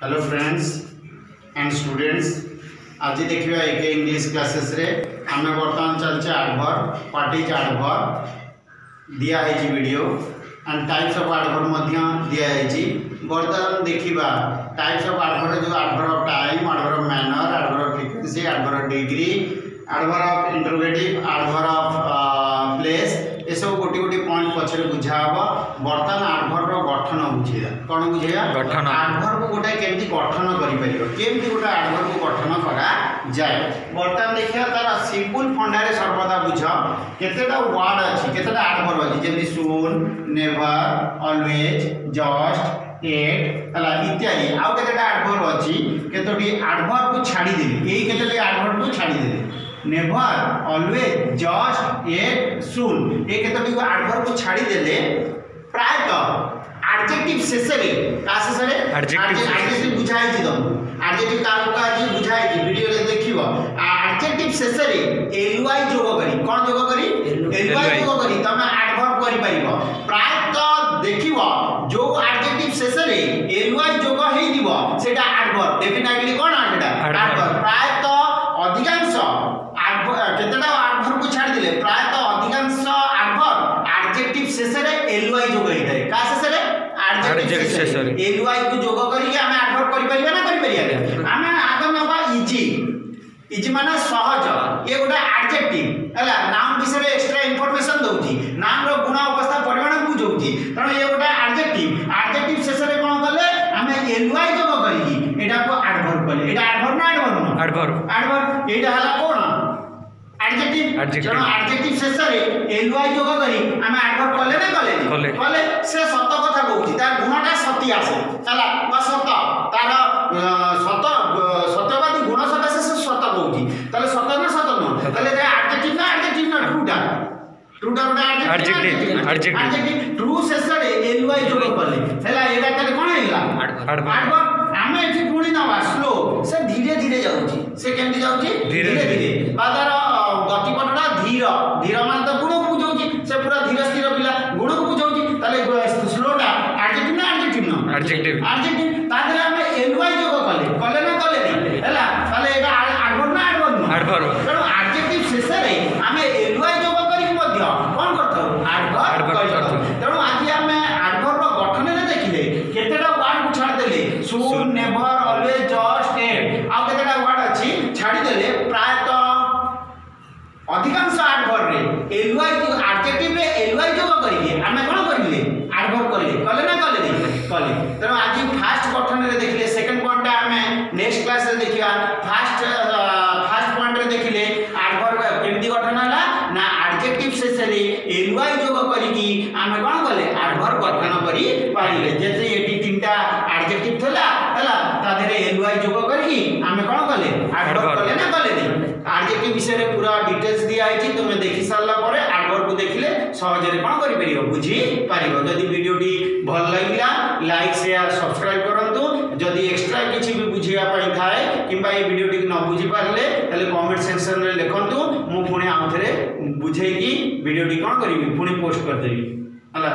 Hello friends and students, आज देखिए एक इंग्लिश क्लासेस रे आम बर्तमान चलचे एडवर्ब। व्हाट इज एडवर्ब दिया है video and types of adverb दिया है। बर्तमान देखा टाइप्स ऑफ एडवर्ब जो adverb of time, adverb of manner, adverb of frequency, adverb of degree, adverb of interrogative, adverb of place, ये सब गोटे गोटे पॉइंट पछरे बुझा हम। बर्तमान एडवर्ब गठन बुझेगा कौन बुझेगा गठन एडवर्ब गोटे केमती गठन केमती गोटे एडवर्ब को गठन करा जाए। बर्तमान देखिए तार सिंपल फंडारे सर्वदा बुझ केतेटा वर्ड अच्छी केतेटा एडवर्ब अच्छी जेमती सून, नेवर, ऑलवेज, जस्ट, एट हला इत्यादि। आउ केतेटा एडवर्ब अच्छी केतोटी एडवर्ब को छाड़ी देली एई केतेटी एडवर्ब को छाड़ी देली नेवर, ऑलवेज, जस्ट, एट, सून ये केतोटी एडवर्ब को छाड़ी देले प्रायतः एडजेक्टिव शेषरे का शेषरे एडजेक्टिव बुझाई छि तुम एडजेक्टिव का जी बुझाई छि वीडियो रे देखिबो। एडजेक्टिव शेषरे एलवाई जोग करी कोन जोग करी एलवाई जोग करी तमे एडवर्ब करि परिबो। प्रायतः देखिबो जो एडजेक्टिव शेषरे एलवाई जोग हेइ दिबो सेटा एडवर्ब डेफिनेटली कोन सेटा एडवर्ब। प्रायतः अधिकांश केतेटा एडवर्ब को छाड़ दिले प्रायतः अधिकांश एडवर्ब एडजेक्टिव शेषरे एलवाई जोग हेइ थाए का शेषरे एडजेक्टिव शेषरे एलवाई को जोग करी हम एडवर्ब करि परिबा ना करि परिबा। हम आगे नबा इजी इजी माने सहज ये गोटा एडजेक्टिव हला नाम विषय एक्स्ट्रा इंफॉर्मेशन दउची नाम रो गुण अवस्था परिमाण बुझौची कारण ये गोटा एडजेक्टिव शेषरे कोन करले हम एलवाई जोग करी एटा को एडवर्ब करले एटा एडवर्ब ना एडवर्ब एटा हला कोन एडजेक्टिव जनो एडजेक्टिव शेषरे एलवाई जोग करी हम एडवर्ब करले ना कले से सत कथा कहूची तार गुणटा सती आसे हला बा सत तार सत्यवादी गुण सकाशे से सत कहूची ताले सत न ताले एडजेक्टिव ना ट्रूटा गोटा एडजेक्टिव ट्रू शेषरे एलवाई जोग करले हला एटा ताले कोन हेला एडवर्ब। आमे एठी पुणी नवा स्लो से धीरे धीरे जाउची से केमती जाउची धीरे धीरे बादर गतिपथटा धीर मान तो गुण को बुझौची से पूरा धीर स्थिर पिला गुण को बुझौची ताले स्लोटा एडजेक्टिव ना एडजेक्टिव तादरे आमे एलवाई जोग कले ना कले नहीं हला ताले एटा एडवर्ब कारण एडजेक्टिव शेषरे आमे एलवाई जोग करी मध्य कोन करथौ एडवर्ब करथौ। तेणु आज आमे एडवर्ब गठन रे देखिले केतेटा वर्ड को छाड़ देले सून, नेवर, ऑलवेज, जस्ट, एट आ केतेटा वर्ड अछि छाड़ी देले प्रायतः अधिकांश एडवर्ब रे एलवाई जो एडजेक्टिव रे एलवाई जोग करिके आमे कोन करिले एडवर्ब कले ना कले। तेणु आज फास्ट गठन रे देखिले सेकंड पॉइंट आमे नेक्स्ट क्लास रे देखिबा। फास्ट पॉइंट रे देखिले एडवर्ब केमती गठन हला ना एडजेक्टिव शेषरे एलवाई जोग करिकी आमे कोन कले एडवर्ब गठन करी पाइले। जैसे एटी तीनटा एडजेक्टिव थला हला ता देरे एलवाई जोग करिकी आमे कोन कले एडवर्ब कले ना कले नहीं। एडजेक्टिव विषय रे पूरा डिटेल्स दिया है तुम देखि सारला परे एडवर्ब को देखिले सहज रे कोन करि परियो बुझी परियो। जदि वीडियोटी भल लागिला लाइक शेयर सब्सक्राइब करंतु। जदि एक्स्ट्रा किछि भी बुझिया पई थाए किबा ए वीडियोटी न बुझी पारले तले कमेंट सेक्शन रे लिखंतु मु पुणी आउथरे बुझेकी वीडियोटी कोन करिवि पुणी पोस्ट कर देबी हला।